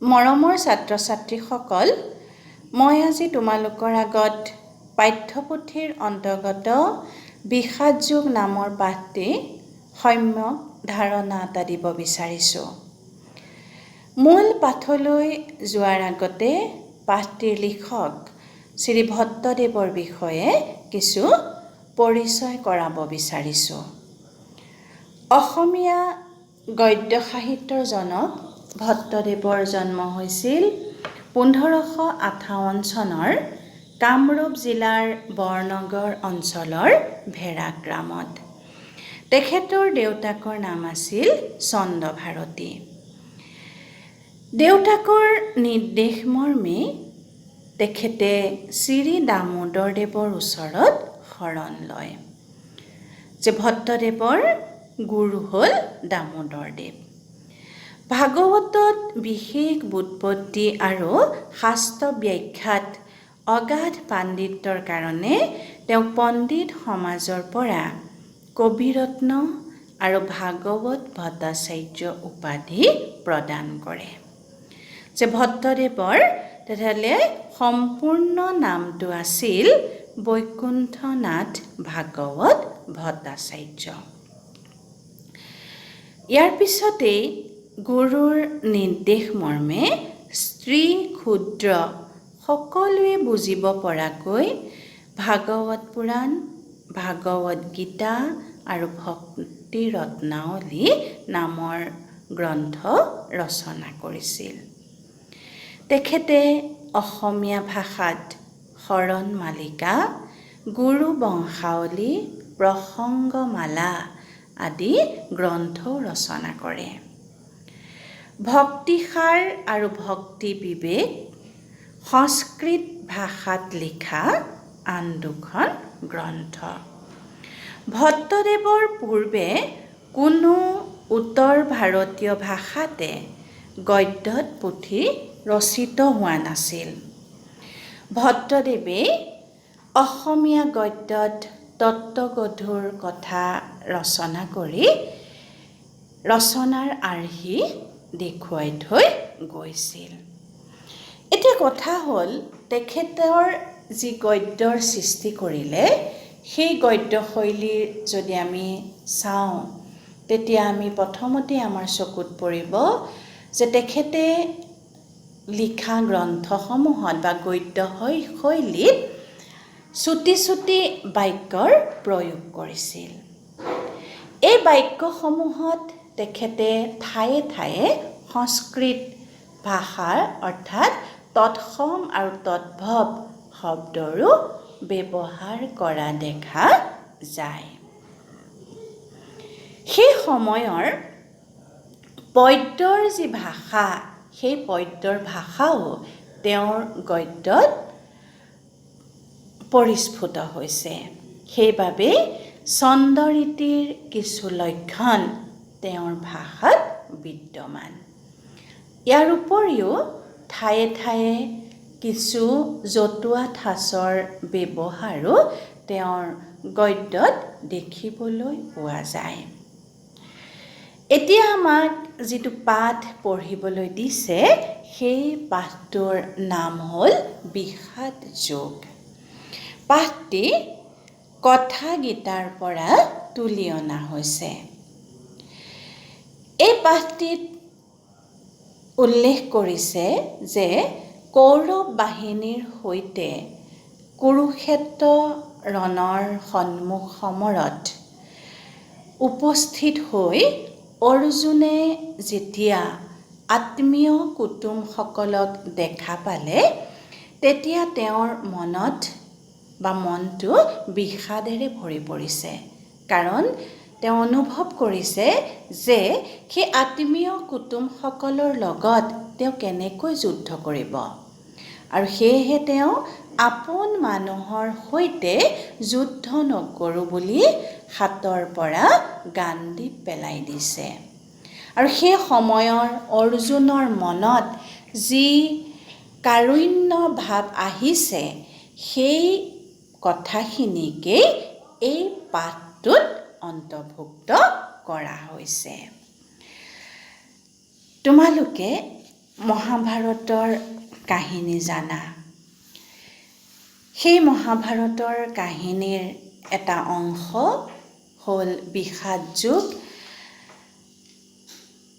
মৰমৰ ছাত্ৰ ছাত্ৰীসকল, মই আজি তোমালোকৰ আগত পাঠ্যপুথিৰ অন্তৰ্গত বিষাদযোগ নামৰ পাঠটি সম্যক ধাৰণা এটা দিব বিচাৰিছোঁ। মূল পাঠলৈ যোৱাৰ আগতে পাঠটিৰ লিখক শ্ৰী ভট্টদেৱৰ বিষয়ে কিছু পৰিচয় কৰাব বিচাৰিছোঁ। অসমীয়া গদ্য সাহিত্যৰ জনক ভট্টদেৱৰ জন্ম হৈছিল 1558 চনৰ কামৰূপ জিলাৰ বৰনগৰ অঞ্চলৰ ভেৰা গ্ৰামত। তেখেতৰ দেউতাকৰ নাম আছিল চন্দ্ৰভাৰতী। দেউতাকৰ নিৰ্দেশ মৰ্মে তেখেতে শ্ৰী দামোদৰদেৱৰ ওচৰত শৰণ লয় যে ভট্টদেৱৰ গুৰু হ'ল দামোদৰদেৱ। ভাগৱতত বিশেষ বুৎপত্তি আৰু শাস্ত্ৰ ব্যাখ্যাত অগাধ পাণ্ডিত্যৰ কাৰণে তেওঁক পণ্ডিত সমাজৰ পৰা কবিৰত্ন আৰু ভাগৱত ভট্টাচাৰ্য উপাধি প্ৰদান কৰে। যে ভট্টদেৱৰ তেতিয়াহ'লে সম্পূৰ্ণ নামটো আছিল বৈকুণ্ঠনাথ ভাগৱত ভট্টাচাৰ্য। ইয়াৰ পিছতেই গুৰুৰ নিৰ্দেশ মৰ্মে স্ত্ৰী ক্ষুদ্ৰ সকলোৱে বুজিব পৰাকৈ ভাগৱত পুৰাণ, ভাগৱত গীতা আৰু ভক্তি ৰত্নাৱলী নামৰ গ্ৰন্থ ৰচনা কৰিছিল। তেখেতে অসমীয়া ভাষাত শৰণ মালিকা, গুৰু বংশাৱলী, প্ৰসংগমালা আদি গ্ৰন্থও ৰচনা কৰে। ভক্তিসাৰ আৰু ভক্তি বিবেক সংস্কৃত ভাষাত লিখা আন দুখন গ্ৰন্থ। ভট্টদেৱৰ পূৰ্বে কোনো উত্তৰ ভাৰতীয় ভাষাতে গদ্যত পুথি ৰচিত হোৱা নাছিল। ভট্টদেৱে অসমীয়া গদ্যত তত্ত্বগধুৰ কথা ৰচনা কৰি ৰচনাৰ আৰ্হি দেখুৱাই থৈ গৈছিল। এতিয়া কথা হ'ল তেখেতৰ যি গদ্যৰ সৃষ্টি কৰিলে সেই গদ্যশৈলীৰ যদি আমি চাওঁ তেতিয়া আমি প্ৰথমতে আমাৰ চকুত পৰিব যে তেখেতে লিখা গ্ৰন্থসমূহত বা গদ্য শৈলীত চুটি চুটি বাক্যৰ প্ৰয়োগ কৰিছিল। এই বাক্যসমূহত তেখেতে ঠায়ে ঠায়ে সংস্কৃত ভাষাৰ অৰ্থাৎ তৎসম আৰু তদ্ভৱ শব্দৰো ব্যৱহাৰ কৰা দেখা যায়। সেই সময়ৰ পদ্যৰ যি ভাষা, সেই পদ্যৰ ভাষাও তেওঁৰ গদ্যত পৰিস্ফুট হৈছে। সেইবাবে ছন্দৰীতিৰ কিছু লক্ষণ তেওঁৰ ভাষাত বিদ্যমান। ইয়াৰ উপৰিও ঠায়ে ঠায়ে কিছু জতুৱা ঠাঁচৰ ব্যৱহাৰো তেওঁৰ গদ্যত দেখিবলৈ পোৱা যায়। এতিয়া আমাক যিটো পাঠ পঢ়িবলৈ দিছে সেই পাঠটোৰ নাম হ'ল বিষাদযোগ। পাঠটি কথা গীতাৰ পৰা তুলি অনা হৈছে। এই পাঠটিত উল্লেখ কৰিছে যে কৌৰৱ বাহিনীৰ সৈতে কুৰুক্ষেত্ৰ ৰণৰ সন্মুখ সমৰত উপস্থিত হৈ অৰ্জুনে যেতিয়া আত্মীয় কুটুমসকলক দেখা পালে তেতিয়া তেওঁৰ মনটো বিষাদেৰে ভৰি পৰিছে। কাৰণ তেওঁ অনুভৱ কৰিছে যে সেই আত্মীয় কুটুমসকলৰ লগত তেওঁ কেনেকৈ যুদ্ধ কৰিব আৰু সেয়েহে তেওঁ আপোন মানুহৰ সৈতে যুদ্ধ নকৰোঁ বুলি হাতৰ পৰা গাণ্ডীৱ পেলাই দিছে। আৰু সেই সময়ৰ অৰ্জুনৰ মনত যি কাৰুণ্য ভাৱ আহিছে সেই কথাখিনিকেই এই পাঠটোত অন্তৰ্ভুক্ত কৰা হৈছে। তোমালোকে মহাভাৰতৰ কাহিনী জানা। সেই মহাভাৰতৰ কাহিনীৰ এটা অংশ হ'ল বিষাদ যুগ।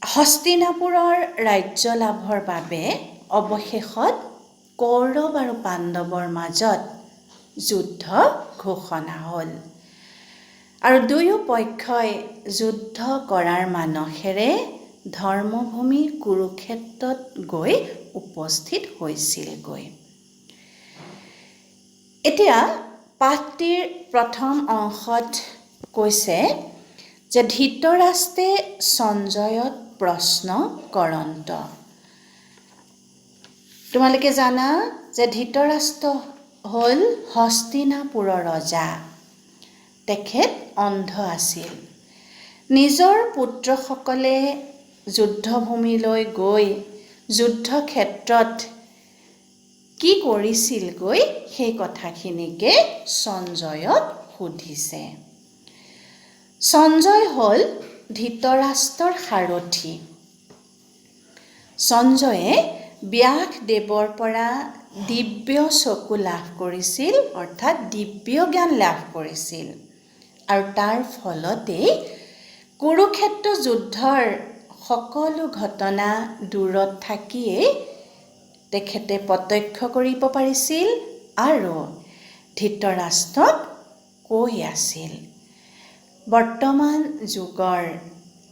হস্তিনাপুৰৰ ৰাজ্য লাভৰ বাবে অৱশেষত কৌৰৱ আৰু পাণ্ডৱৰ মাজত যুদ্ধ ঘোষণা হ'ল। আৰু দুয়ো পক্ষই যুদ্ধ কৰাৰ মানসেৰে ধৰ্মভূমি কুৰুক্ষেত্ৰত গৈ উপস্থিত হৈছিলগৈ। এতিয়া পাঠটিৰ প্ৰথম অংশত কৈছে যে ধৃতৰাষ্ট্ৰে সঞ্জয়ক প্ৰশ্ন কৰন্ত। তোমালোকে জানা যে ধৃতৰাষ্ট্ৰ হ'ল হস্তিনাপুৰৰ ৰজা। তেখেত অন্ধ আছিল। নিজৰ পুত্ৰসকলে যুদ্ধভূমিলৈ গৈ যুদ্ধক্ষেত্ৰত কি কৰিছিলগৈ সেই কথাখিনিকে সঞ্জয়ক সুধিছে। সঞ্জয় হ'ল ধৃতৰাষ্ট্ৰৰ সাৰথি। সঞ্জয়ে ব্যাসদেৱৰ পৰা দিব্য চকু লাভ কৰিছিল, অৰ্থাৎ দিব্য জ্ঞান লাভ কৰিছিল। আৰু তাৰ ফলতেই কুৰুক্ষেত্ৰ যুদ্ধৰ সকলো ঘটনা দূৰত থাকিয়েই তেখেতে প্ৰত্যক্ষ কৰিব পাৰিছিল আৰু ধৃতৰাষ্ট্ৰক কৈ আছিল। বৰ্তমান যুগৰ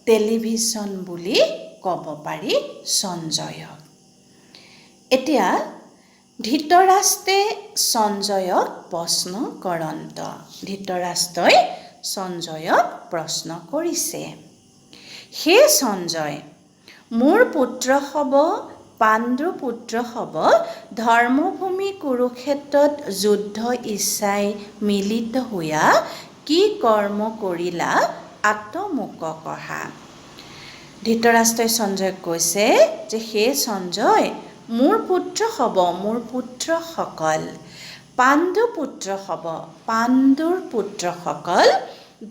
টেলিভিছন বুলি ক'ব পাৰি সঞ্জয়ক। এতিয়া ধৃতৰাষ্ট্ৰে সঞ্জয়ক প্ৰশ্ন কৰন্ত। ধৃতৰাষ্ট্ৰই সঞ্জয়ক প্ৰশ্ন কৰিছে, হে সঞ্জয়, মোৰ পুত্ৰ হ'ব, পাণ্ডুৰ পুত্ৰ হ'ব, ধৰ্মভূমি কুৰুক্ষেত্ৰত যুদ্ধ ইচ্ছাই মিলিত হোৱা কি কৰ্ম কৰিলা মোক কহা। ধৃতৰাষ্ট্ৰই সঞ্জয়ক কৈছে যে হে সঞ্জয়, মোৰ পুত্ৰ হ'ব, মোৰ পুত্ৰসকল, পাণ্ডু পুত্ৰ হ'ব, পাণ্ডুৰ পুত্ৰসকল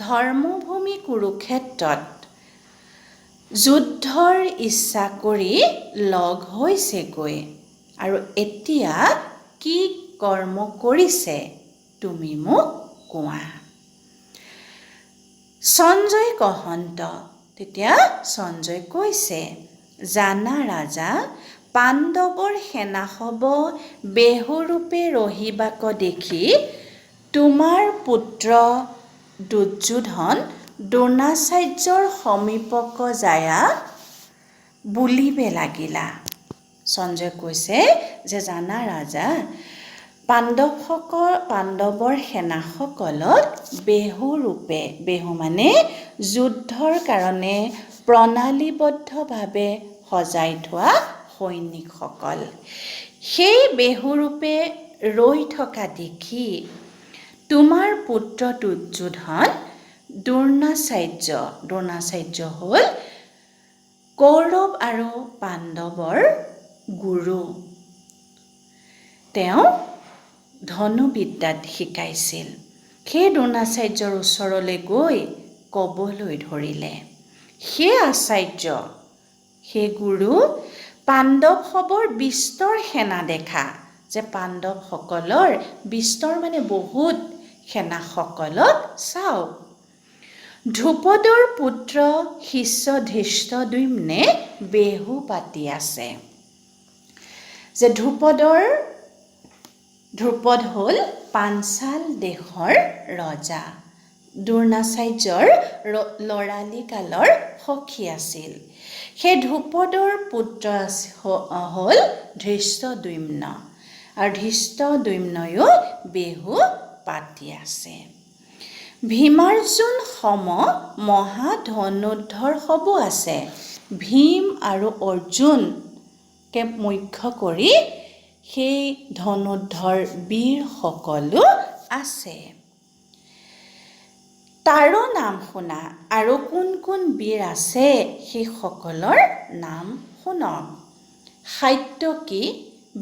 ধৰ্মভূমি কুৰুক্ষেত্ৰত যুদ্ধৰ ইচ্ছা কৰি লগ হৈছেগৈ আৰু এতিয়া কি কৰ্ম কৰিছে তুমি মোক কোৱা। সঞ্জয় কহন্ত। তেতিয়া সঞ্জয় কৈছে, জানা ৰাজা, পাণ্ডৱৰ সেনা হ'ব বেহুৰূপে ৰহিবাক দেখি তোমাৰ পুত্ৰ দুৰ্যোধন দ্ৰোণাচাৰ্যৰ সমীপক যায়া বুলিবে লাগিলা। সঞ্জয় কৈছে যে জানা ৰাজা, পাণ্ডৱৰ সেনাসকলক বেহুৰূপে, বেহু মানে যুদ্ধৰ কাৰণে প্ৰণালীবদ্ধভাৱে সজাই থোৱা সৈনিকসকল, সেই বেহুৰূপে ৰৈ থকা দেখি তোমাৰ পুত্ৰ দুৰ্যোধন দ্ৰোণাচাৰ্য হ'ল কৌৰৱ আৰু পাণ্ডৱৰ গুৰু। তেওঁ ধনুবিদ্যাত শিকাইছিল। সেই দ্ৰোণাচাৰ্যৰ ওচৰলৈ গৈ ক'বলৈ ধৰিলে, হে আচাৰ্য, হে গুৰু, পাণ্ডৱ হ'বৰ বিস্তৰ সেনা দেখা, যে পাণ্ডৱসকলৰ বিস্তৰ মানে বহুত সেনাসকলক চাওক। ধ্ৰুপদৰ পুত্ৰ শিষ্য ধৃষ্টদ্যুম্নে বেহু পাতি আছে। যে ধ্ৰুপদ হ'ল পাঞ্চাল দেশৰ ৰজা, দ্ৰোণাচাৰ্যৰ ল'ৰালি কালৰ সখী আছিল। সেই ধ্ৰুপদৰ পুত্ৰ হ'ল ধৃষ্টদ্যুম্ন আৰু ধৃষ্টদ্যুম্নয়ো বেহু পাতি আছে। ভীমাৰ্জুন সম মহাধনুৰ্ধৰ হ'ব আছে। ভীম আৰু অৰ্জুনকে মুখ্য কৰি সেই ধনুৰ্ধৰ বীৰ সকলো আছে। তাৰো নাম শুনা, আৰু কোন কোন বীৰ আছে সেই সকলৰ নাম শুনক। সাত্যকী,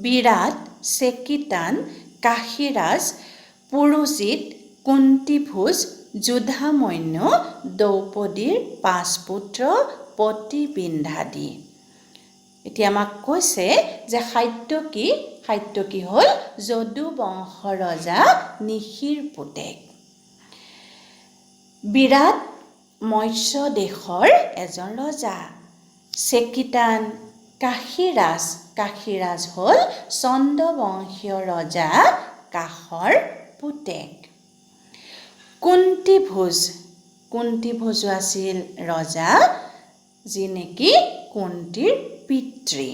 বিৰাট, চেকিতান, কাশীৰাজ, পুৰোজিত, কুন্তীভোজ, যুধামন্যু, দ্ৰৌপদীৰ 5 পুত্ৰ, প্ৰতিবিন্ধ্যাদি। এতিয়া আমাক কৈছে যে সাত্যকী হ'ল যদু বংশৰ ৰজা নিশিৰ পুতেক। বিৰাট মৎস্য দেশৰ এজন ৰজা। চেকিতান কাশীৰাজ হ'ল চন্দ্ৰবংশীয় ৰজা কাশৰ পুতেক। কুন্তীভোজো আছিল ৰজা, যি নেকি কুন্তীৰ পিতৃ।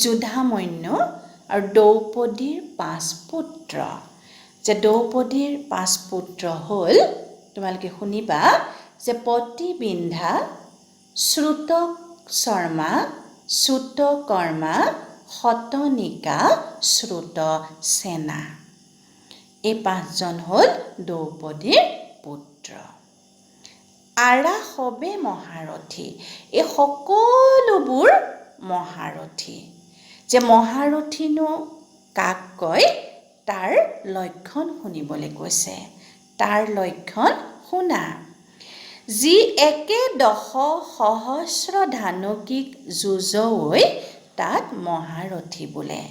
যুধামন্যু আৰু দ্ৰৌপদীৰ 5 পুত্ৰ। যে দ্ৰৌপদীৰ 5 পুত্ৰ হ'ল, তোমালোকে শুনিবা যে প্ৰতিবিন্ধা, শ্ৰুতশৰ্মা, শ্ৰুতকৰ্মা, শতনিকা, শ্ৰুতসেনা। এই 5জন হ'ল দ্ৰৌপদীৰ পুত্ৰ। আৰাসৱে মহাৰথী, এই সকলোবোৰ মহাৰথী। যে মহাৰথীনো কাক কয় তাৰ লক্ষণ শুনিবলৈ কৈছে। তাৰ লক্ষণ শুনা। যি একে 10 সহস্ৰ ধানুকিক যুঁজৈ তাত মহাৰথী বোলে।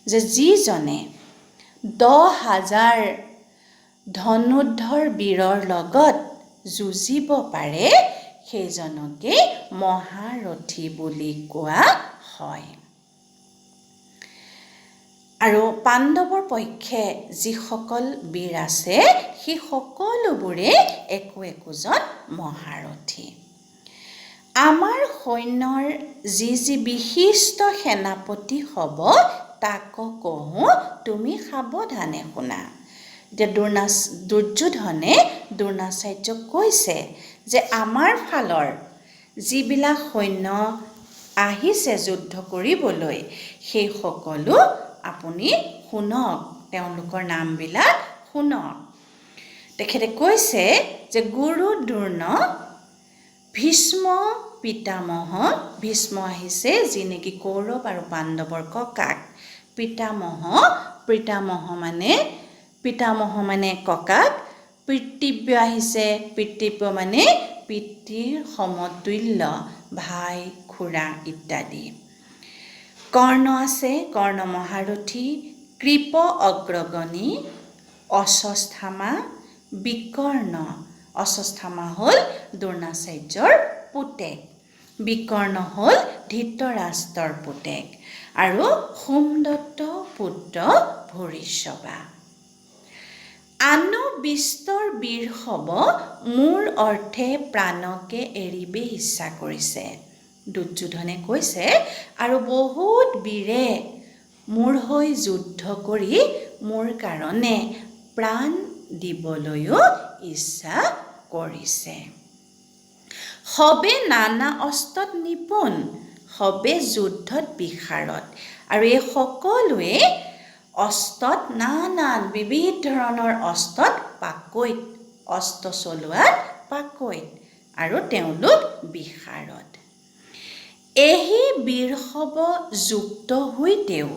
যে যিজনে 10,000 ধনুৰ্ধৰ বীৰৰ লগত যুঁজিব পাৰে সেইজনকে মহাৰথী বুলি কোৱা হয়। আৰু পাণ্ডৱৰ পক্ষে যিসকল বীৰ আছে সেই সকলোবোৰে একোজন মহাৰথী। আমাৰ সৈন্যৰ যি বিশিষ্ট সেনাপতি হ'ব তাক কওঁ, তুমি সাৱধানে শুনা। এতিয়া দুৰ্যোধনে দ্ৰোণাচাৰ্যক কৈছে যে আমাৰ ফালৰ যিবিলাক সৈন্য আহিছে যুদ্ধ কৰিবলৈ সেই সকলো আপুনি শুনক, তেওঁলোকৰ নামবিলাক শুনক। তেখেতে কৈছে যে গুৰু দ্ৰোণ, ভীষ্ম পিতামহ। ভীষ্ম আহিছে যি নেকি কৌৰৱ আৰু পাণ্ডৱৰ ককাক। পিতামহ মানে ককাক। পিতৃব্য আহিছে, পিতৃব্য মানে পিতৃৰ সমতুল্য, ভাই খুৰা ইত্যাদি। কৰ্ণ আছে, কৰ্ণ মহাৰথী। কৃপ অগ্ৰগণী, অশ্বত্থামা, বিকৰ্ণ। অশ্বত্থামা হ'ল দ্ৰোণাচাৰ্যৰ পুতেক। বিকৰ্ণ হ'ল ধৃতৰাষ্ট্ৰৰ পুতেক। আৰু সোমদত্ত পুত্ৰ ভূৰিশ্ৰৱা। আনো বিস্তৰ বীৰ হ'ব, মোৰ অৰ্থে প্ৰাণকে এৰিবে ইচ্ছা কৰিছে। দুৰ্যোধনে কৈছে আৰু বহুত বীৰে মোৰ হৈ যুদ্ধ কৰি মোৰ কাৰণে প্ৰাণ দিবলৈও ইচ্ছা কৰিছে। সবে নানা অস্ত্ৰত নিপুণ, সবে যুদ্ধত বিশাৰদ। আৰু এই সকলোৱে অস্ত্ৰত নানান বিবিধ ধৰণৰ অস্ত্ৰত পাকৈত, অস্ত্ৰ চলোৱাত পাকৈত, আৰু তেওঁলোক বিশাৰদ। এহি বীৰ সব যুক্ত হৈতেও,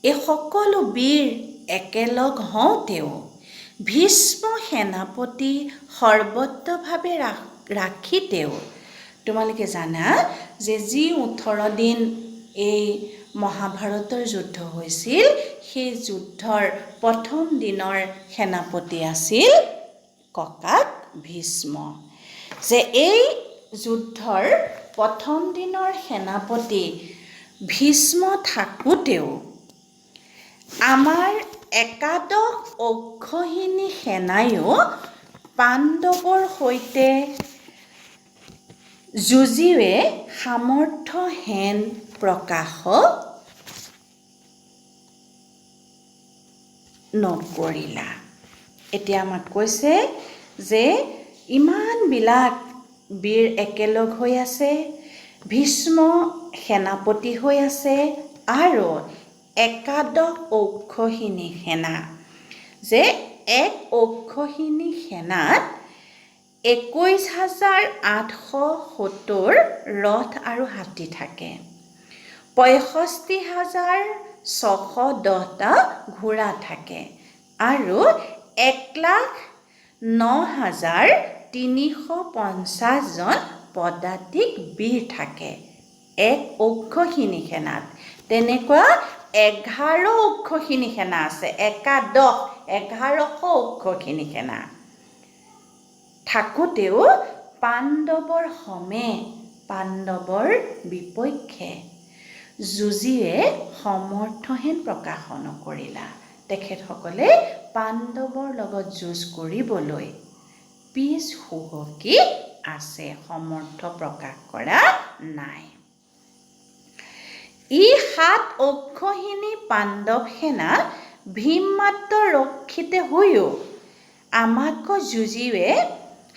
এই সকলো বীৰ একেলগ হওঁতেও ভীষ্ম সেনাপতি সৰ্বত্ৰভাৱে ৰাখিতেও। তোমালোকে জানা যে যি 18 দিন এই মহাভাৰতৰ যুদ্ধ হৈছিল, সেই যুদ্ধৰ প্ৰথম দিনৰ সেনাপতি আছিল ককাক ভীষ্ম। যে এই যুদ্ধৰ প্ৰথম দিনৰ সেনাপতি ভীষ্ম থাকোঁতেও আমাৰ একাদশ অক্ষৌহিণী সেনাইও পাণ্ডৱৰ সৈতে যুঁজিয়ে সামৰ্থ্য হেন প্ৰকাশ নকৰিলা। এতিয়া আমাক কৈছে যে ইমানবিলাক বীৰ একেলগ হৈ আছে, ভীষ্ম সেনাপতি হৈ আছে, আৰু একাদশ অক্ষৌহিণী সেনা। যে এক অক্ষৌহিণী সেনাত 21,870 ৰথ আৰু হাতী থাকে, 65,610টা ঘোঁৰা থাকে, আৰু 1,09,350জন পদাতিক বীৰ থাকে। এক অক্ষৌহিণী সেনাত তেনেকুৱা 11 অক্ষৌহিণী সেনা আছে। 11,1100 অক্ষৌহিণী সেনা থাকোঁতেও পাণ্ডৱৰ সমে পাণ্ডৱৰ বিপক্ষে যুঁজিয়ে সমৰ্থহেন প্ৰকাশ নকৰিলা। তেখেতসকলে পাণ্ডৱৰ লগত যুঁজ কৰিবলৈ পিছ হুহকি আছে, সমৰ্থ প্ৰকাশ কৰা নাই। ই 7 অক্ষৌহিণী পাণ্ডৱ সেনা ভীম মাত্ৰ ৰক্ষিতে হৈও আমাক যুঁজিয়ে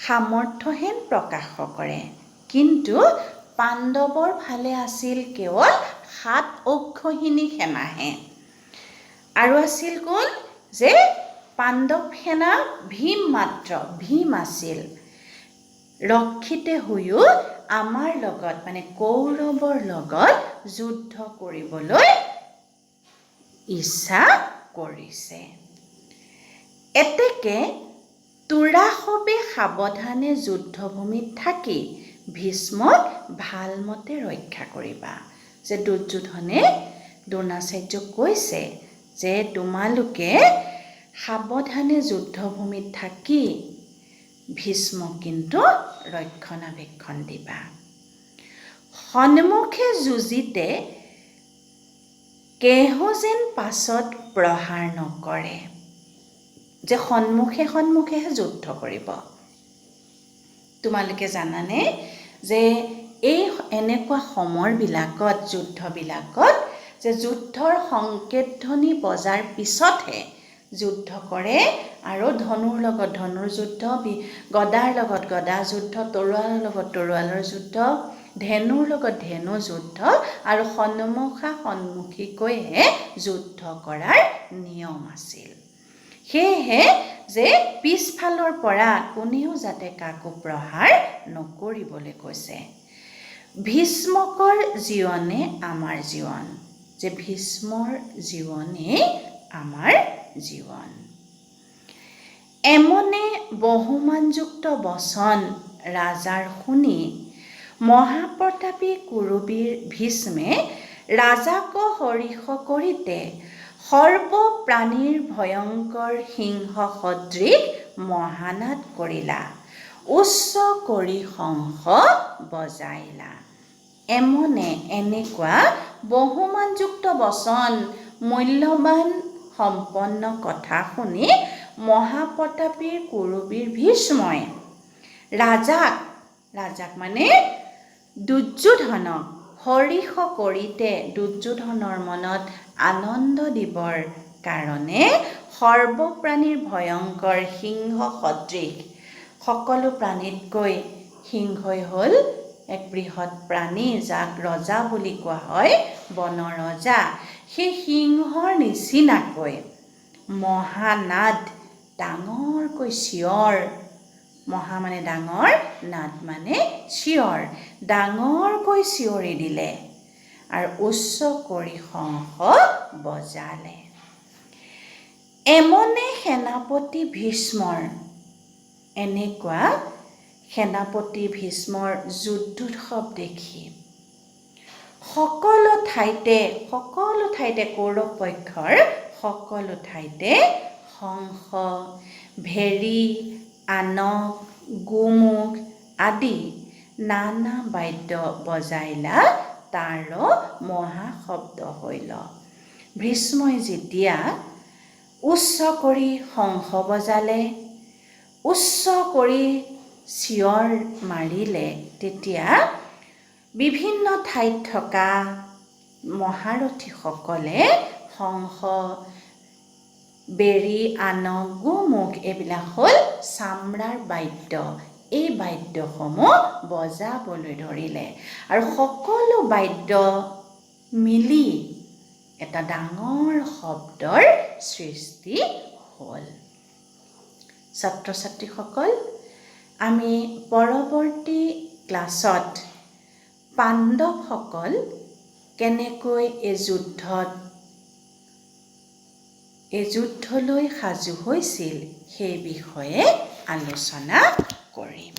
সামৰ্থহেন প্ৰকাশ কৰে। কিন্তু পাণ্ডৱৰ ফালে আছিল কেৱল 7 অক্ষৌহিণী সেনাহে। আৰু আছিল কোন? যে পাণ্ডৱ সেনা ভীম মাত্ৰ, ভীম আছিল। ৰক্ষিতে হৈও আমাৰ লগত মানে কৌৰৱৰ লগত যুদ্ধ কৰিবলৈ ইচ্ছা কৰিছে। এতেকে তুৰাসৱে সাৱধানে যুদ্ধভূমিত থাকি ভীষ্মক ভালমতে ৰক্ষা কৰিবা। যে দুৰ্যোধনে দ্ৰোণাচাৰ্যক কৈছে যে তোমালোকে সাৱধানে যুদ্ধভূমিত থাকি ভীষ্মক কিন্তু ৰক্ষণাবেক্ষণ দিবা। সন্মুখে যুঁজিতে কেহো যেন পাছত প্ৰহাৰ নকৰে। যে সন্মুখে সন্মুখেহে যুদ্ধ কৰিব। তোমালোকে জানানে যে এই এনেকুৱা সময়বিলাকত যুদ্ধবিলাকত যে যুদ্ধৰ সংকেতধ্বনি বজাৰ পিছতহে যুদ্ধ কৰে। আৰু ধনুৰ লগত ধনুৰ যুদ্ধ, গদাৰ লগত গদা যুদ্ধ, তৰোৱালৰ লগত তৰোৱালৰ যুদ্ধ, ধেনুৰ লগত ধেনু যুদ্ধ আৰু সন্মুখা সন্মুখীকৈহে যুদ্ধ কৰাৰ নিয়ম আছিল। সেয়েহে যে পিছফালৰ পৰা কোনেও যাতে কাকো প্ৰহাৰ নকৰিবলৈ কৈছে। ভীষ্মকৰ জীৱনে আমাৰ জীৱন। যে ভীষ্মৰ জীৱনেই আমাৰ জীৱন। এমনে বহুমানযুক্ত বচন ৰাজাৰ শুনি মহাপ্ৰতাপী কুৰুবীৰ ভীষ্মে ৰাজাক হৰিষ কৰিতে সৰ্বপ্ৰাণীৰ ভয়ংকৰ সিংহ সদৃশ মহানাদ কৰিলা, উচ্চ কৰি শংখ বজাইলা। এমনে এনেকুৱা বহুমানযুক্ত বচন, মূল্যৱান সম্পন্ন কথা শুনি মহাপ্ৰতাপীৰ কুৰুবীৰ ভীষ্মই ৰাজাক মানে দুৰ্যোধনক হৰিষ কৰিতে দুৰ্যোধনৰ মনত আনন্দ দিবৰ কাৰণে সৰ্বপ্ৰাণীৰ ভয়ংকৰ সিংহ সদৃশ, সকলো প্ৰাণীতকৈ সিংহই হ'ল এক বৃহৎ প্ৰাণী, যাক ৰজা বুলি কোৱা হয়, বনৰ ৰজা। সেই সিংহৰ নিচিনাকৈ মহানাদ, ডাঙৰকৈ চিঞৰ, মহা মানে ডাঙৰ, নাদ মানে চিঞৰ, ডাঙৰকৈ চিঞৰি দিলে আৰু উচ্চ কৰি শংখ বজালে। এমনে সেনাপতি ভীষ্মৰ, এনেকুৱা সেনাপতি ভীষ্মৰ যুদ্ধোৎসৱ দেখি সকলো ঠাইতে কৌৰৱ পক্ষৰ সকলো ঠাইতে শংখ, ভেৰী, আনক, গোমুখ আদি নানা বাদ্য বজাইলা, তাৰ মহাশব্দ হৈল। ভীষ্মই যেতিয়া উচ্চ কৰি শংখ বজালে, উচ্চ কৰি চিঞৰ মাৰিলে, তেতিয়া বিভিন্ন ঠাইত থকা মহাৰথীসকলে শংখ, বেৰী, আনক, গোমুখ এইবিলাক হ'ল চামৰাৰ বাদ্য। এই বাদ্যসমূহ বজাবলৈ ধৰিলে আৰু সকলো বাদ্য মিলি এটা ডাঙৰ শব্দৰ সৃষ্টি হ'ল। ছাত্ৰ ছাত্ৰীসকল, আমি পৰৱৰ্তী ক্লাছত পাণ্ডৱসকল কেনেকৈ এই যুদ্ধলৈ সাজু হৈছিল সেই বিষয়ে আলোচনা কৰিম।